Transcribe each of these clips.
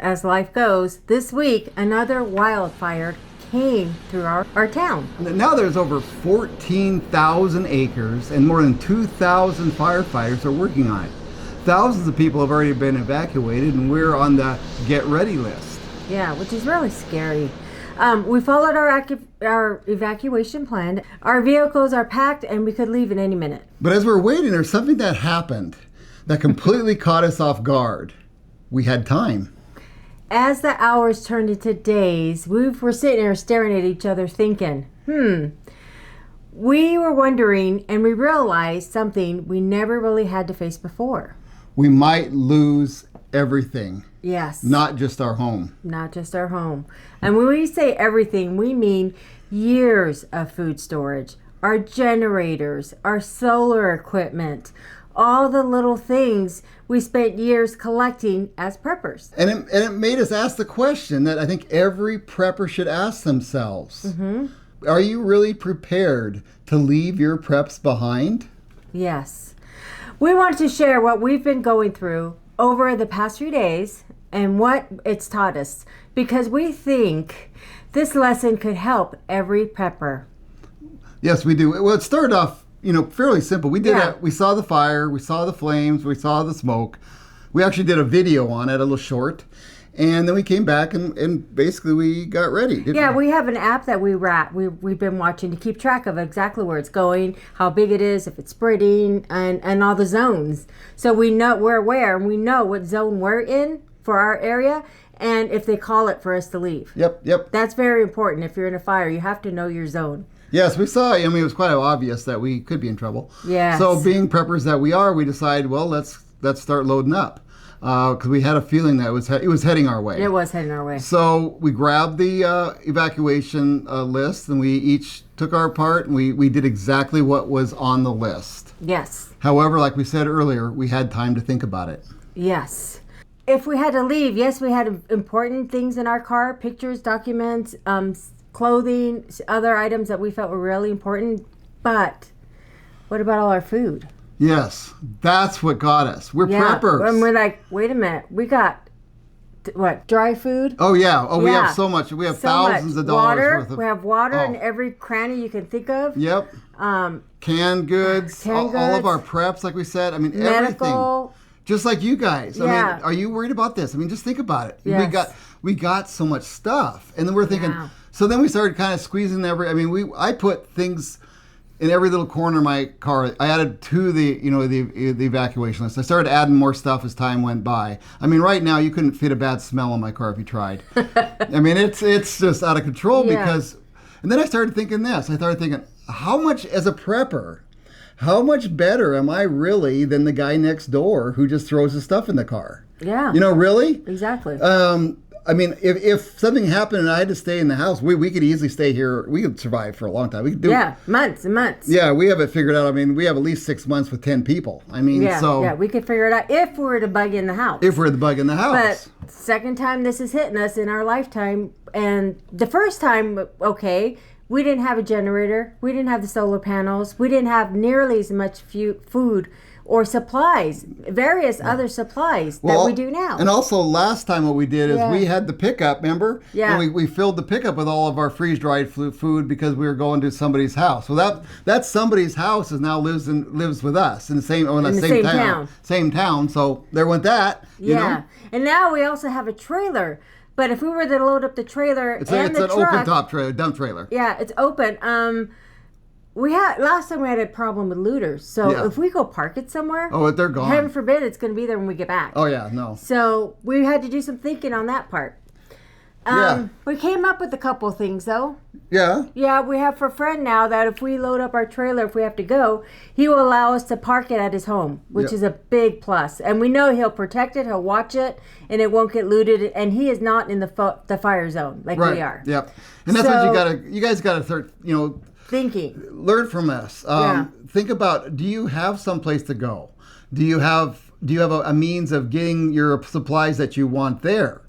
as life goes, this week another wildfire came through our town. Now there's over 14,000 acres and more than 2,000 firefighters are working on it. Thousands of people have already been evacuated and we're on the get ready list. Yeah, which is really scary. We followed our evacuation plan. Our vehicles are packed and we could leave in any minute. But as we're waiting, there's something that happened that completely caught us off guard. We had time. As the hours turned into days, we were sitting there staring at each other thinking, we were wondering, and we realized something we never really had to face before. We might lose everything. Yes. Not just our home. Not just our home. And when we say everything, we mean years of food storage, our generators, our solar equipment, all the little things we spent years collecting as preppers. And it made us ask the question that I think every prepper should ask themselves. Mm-hmm. Are you really prepared to leave your preps behind? Yes. We want to share what we've been going through over the past few days and what it's taught us, because we think this lesson could help every prepper. Yes, we do. Well, it started off, fairly simple. We saw the fire, we saw the flames, we saw the smoke. We actually did a video on it, a little short. And then we came back and basically we got ready. We have an app that we've been watching to keep track of exactly where it's going, how big it is, if it's spreading, and all the zones. So we're aware and we know what zone we're in for our area and if they call it for us to leave. Yep. That's very important. If you're in a fire, you have to know your zone. Yes, we saw. It was quite obvious that we could be in trouble. Yes. So being preppers that we are, we decided, well, let's start loading up. Because we had a feeling that it was heading our way. It was heading our way. So we grabbed the evacuation list and we each took our part and we did exactly what was on the list. Yes. However, like we said earlier, we had time to think about it. Yes. If we had to leave, yes, we had important things in our car, pictures, documents, clothing, other items that we felt were really important. But what about all our food? Yes, that's what got us. We're preppers. And we're like, wait a minute, we got, dry food? Oh, yeah. Oh, we have so much. We have thousands of dollars worth of... We have water in every cranny you can think of. Yep. Canned goods, all of our preps, like we said. Medical. Everything. Just like you guys. Yeah. Are you worried about this? Just think about it. Yes. We got so much stuff. And then we're thinking... Yeah. So then we started kind of squeezing I put things... in every little corner of my car. I added to the evacuation list. I started adding more stuff as time went by. Right now you couldn't fit a bad smell in my car if you tried. It's just out of control because. And then I started thinking this. How much as a prepper, how much better am I really than the guy next door who just throws his stuff in the car? Yeah. Really? Exactly. If something happened and I had to stay in the house, we could easily stay here. We could survive for a long time. We could do months and months. Yeah, we have it figured out. We have at least 6 months with 10 people. We could figure it out if we were to bug in the house. But second time this is hitting us in our lifetime, and the first time, we didn't have a generator. We didn't have the solar panels. We didn't have nearly as much food or supplies, various other supplies that we do now. And also last time what we did is we had the pickup, remember? Yeah. And we filled the pickup with all of our freeze-dried food because we were going to somebody's house. Well, that somebody's house now lives with us in the same town. Same town. So there went that. You know? And now we also have a trailer. But if we were to load up the trailer it's an open top trailer, dump trailer. Yeah, it's open. Last time we had a problem with looters. So if we go park it somewhere, they're gone. Heaven forbid it's going to be there when we get back. Oh yeah, no. So we had to do some thinking on that part. We came up with a couple of things though. Yeah. Yeah, we have for a friend now that if we load up our trailer, if we have to go, he will allow us to park it at his home, which is a big plus. And we know he'll protect it, he'll watch it, and it won't get looted. And he is not in the fire zone like we are. Yep. And that's what you guys got to start, thinking. Learn from us. Think about, do you have someplace to go? Do you have a means of getting your supplies that you want there?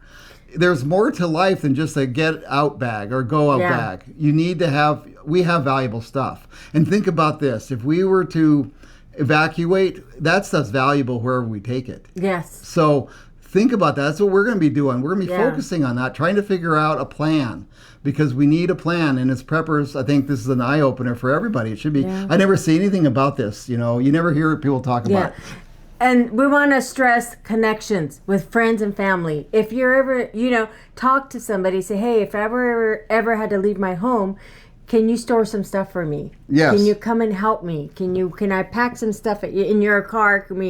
There's more to life than just a get out bag or go out bag. You need to we have valuable stuff. And think about this. If we were to evacuate, that stuff's valuable wherever we take it. Yes. So think about that. That's what we're going to be doing. We're going to be Yeah. focusing on that, trying to figure out a plan, because we need a plan. And as preppers, I think this is an eye opener for everybody. It should be. Yeah. I never see anything about this. You know, you never hear people talk about it. And we want to stress connections with friends and family. If you're ever, talk to somebody, say, hey, if I ever had to leave my home, can you store some stuff for me? Yes. Can you come and help me? Can I pack some stuff in your car? Can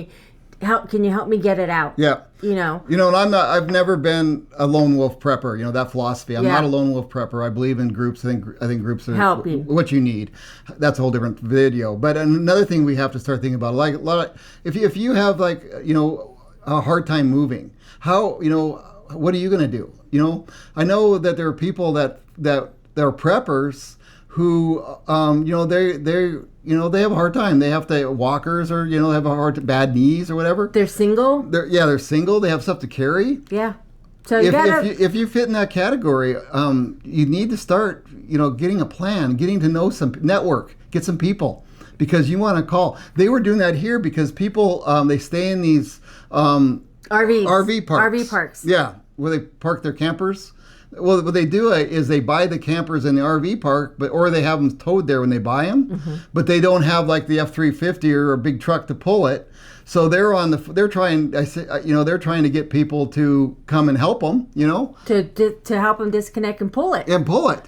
you help me get it out? Yeah. You know, and I've never been a lone wolf prepper. You know, that philosophy. I'm not a lone wolf prepper. I believe in groups. I think groups are help you. What you need. That's a whole different video. But another thing we have to start thinking about, like a lot of, if you have a hard time moving, how, what are you going to do? I know that there are people that are preppers who, they have a hard time. They have to walkers, or have bad knees or whatever. They're single. They're single. They have stuff to carry. Yeah. So if you fit in that category, you need to start, getting a plan, getting to know some network, get some people, because you want to call. They were doing that here because people they stay in these RV parks. Yeah, where they park their campers. Well, what they do is they buy the campers in the RV park, or they have them towed there when they buy them, but they don't have like the F-350 or a big truck to pull it. So they're trying to get people to come and help them, to help them disconnect and pull it.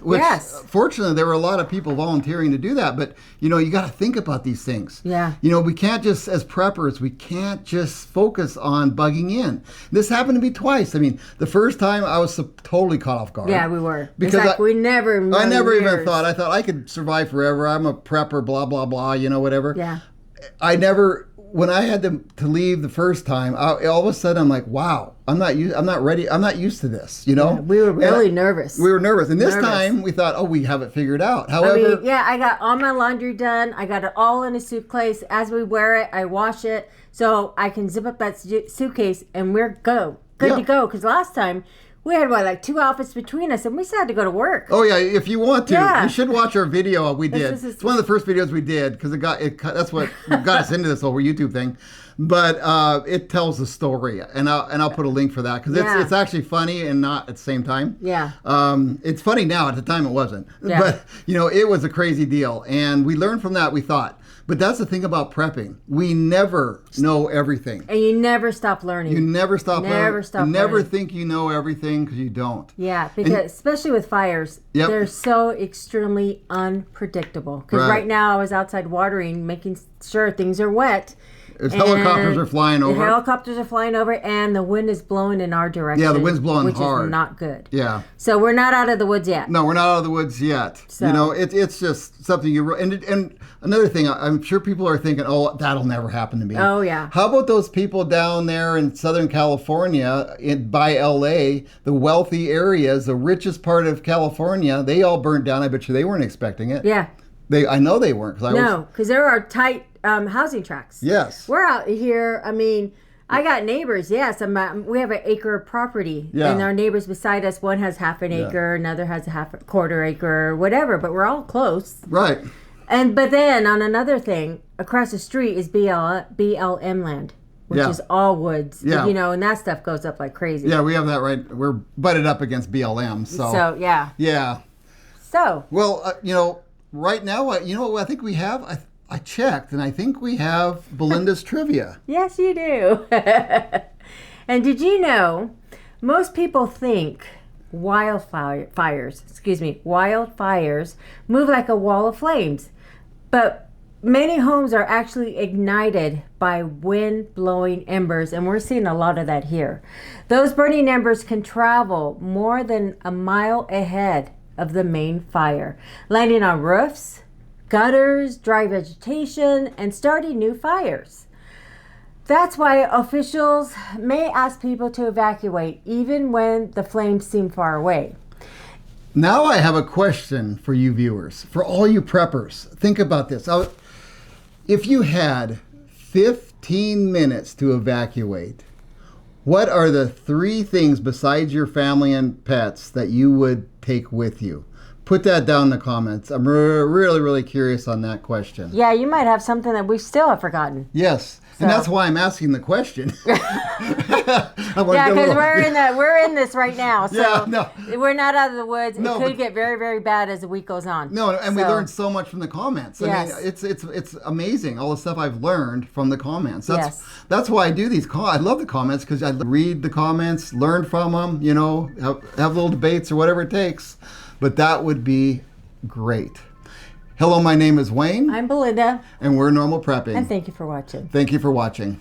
Which, yes. Fortunately, there were a lot of people volunteering to do that. But you got to think about these things. Yeah. We can't just, as preppers, we can't just focus on bugging in. This happened to me twice. I mean, the first time I was totally caught off guard. Yeah, we were. Because it's like we never. I never even thought. I thought I could survive forever. I'm a prepper. Blah blah blah. Whatever. Yeah. I never. When I had to leave the first time, all of a sudden I'm like, wow, I'm not ready. I'm not used to this, Yeah, we were really nervous. We were nervous. And this time we thought, oh, we have it figured out. However, I got all my laundry done. I got it all in a suitcase. As we wear it, I wash it so I can zip up that suitcase and we're good to go. Because last time we had 2 outfits between us, and we still had to go to work. Oh yeah, if you want to, Yeah. you should watch our video. We did. It's one of the first videos we did because that's what got us into this whole YouTube thing. But it tells the story, and I'll put a link for that because it's actually funny and not at the same time. Yeah. It's funny now. At the time, it wasn't. Yeah. But it was a crazy deal, and we learned from that. We thought. But that's the thing about prepping. We never know everything. And you never stop learning. You never stop learning. Stop you never learning. think you know everything because you don't. Yeah, because especially with fires, they're so extremely unpredictable. Because right now I was outside watering, making sure things are wet. Helicopters are flying over. The helicopters are flying over, and the wind is blowing in our direction. Yeah, the wind's blowing which hard. Which is not good. Yeah. So we're not out of the woods yet. No, we're not out of the woods yet. So. It's just something and another thing, I'm sure people are thinking, oh, that'll never happen to me. Oh, yeah. How about those people down there in Southern California, by L.A., the wealthy areas, the richest part of California, they all burned down. I bet you they weren't expecting it. Yeah. I know they weren't. Because there are tight housing tracts. Yes. We're out here, I got neighbors, yes. We have an acre of property. Yeah. And our neighbors beside us, one has half an acre, another has a quarter acre, or whatever, but we're all close. Right. But then on another thing, across the street is BLM land, which is all woods. Yeah. And that stuff goes up like crazy. Yeah, we have that right. We're butted up against BLM. So yeah. Yeah. So. Well, right now, what I think we have? I checked, and I think we have Belinda's trivia. Yes, you do. And did you know, most people think wildfires move like a wall of flames. But many homes are actually ignited by wind blowing embers, and we're seeing a lot of that here. Those burning embers can travel more than a mile ahead of the main fire, landing on roofs, gutters, dry vegetation, and starting new fires. That's why officials may ask people to evacuate even when the flames seem far away. Now I have a question for you viewers, for all you preppers. Think about this. If you had 15 minutes to evacuate, what are the 3 things besides your family and pets that you would take with you? Put that down in the comments. I'm really, really curious on that question. Yeah, you might have something that we still have forgotten. Yes. And that's why I'm asking the question. Yeah, because we're in this right now. So Yeah, no. we're not out of the woods. No, it could get very, very bad as the week goes on. No, and we learned so much from the comments. I Yes. mean, it's amazing all the stuff I've learned from the comments. Yes. That's why I do these I love the comments because I read the comments, learn from them. You know, have little debates or whatever it takes. But that would be great. Hello, my name is Wayne. I'm Belinda. And we're Normal Prepping. And thank you for watching. Thank you for watching.